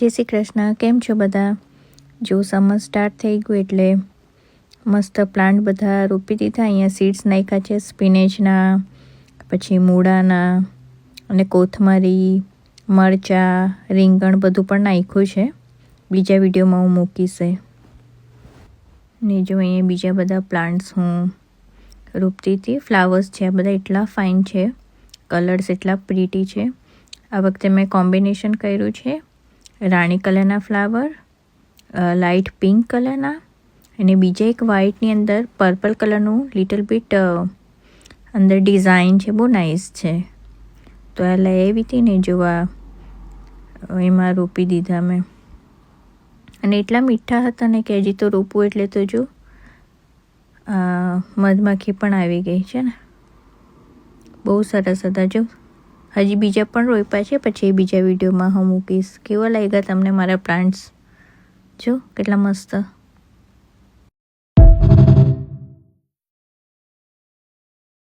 જય શ્રી કૃષ્ણ. કેમ છો બધા? જો સમર સ્ટાર્ટ થઈ ગયું એટલે મસ્ત પ્લાન્ટ બધા રોપી દીધા. અહીંયા સીડ્સ નાખ્યા છે સ્પિનેચના, પછી મૂળાના અને કોથમરી, મરચાં, રીંગણ બધું પણ નાખ્યું છે. બીજા વિડીયોમાં હું મૂકીશ. ને જો અહીંયા બીજા બધા પ્લાન્ટ્સ હું રોપતી હતી. ફ્લાવર્સ છે આ બધા એટલા ફાઇન છે, કલર્સ એટલા પ્રીટી છે. આ વખતે મેં કોમ્બિનેશન કર્યું છે રાણી કલરના ફ્લાવર, લાઇટ પિંક કલરના અને બીજા એક વ્હાઇટની અંદર પર્પલ કલરનું લિટલ બીટ અંદર ડિઝાઇન છે, બહુ નાઇસ છે. તો આ લઈ આવી હતી ને જોવા, એમાં રોપી દીધા મેં અને એટલા મીઠા હતા ને કે હજી તો રોપવું એટલે તો જો મધમાખી પણ આવી ગઈ છે ને, બહુ સરસ હતા. જો હજી બીજા પણ રોપ્યા છે, પછી એ બીજા વિડીયોમાં હું મૂકીશ. કેવા લાગ્યા તમને મારા પ્લાન્ટ્સ? જો કેટલા મસ્ત.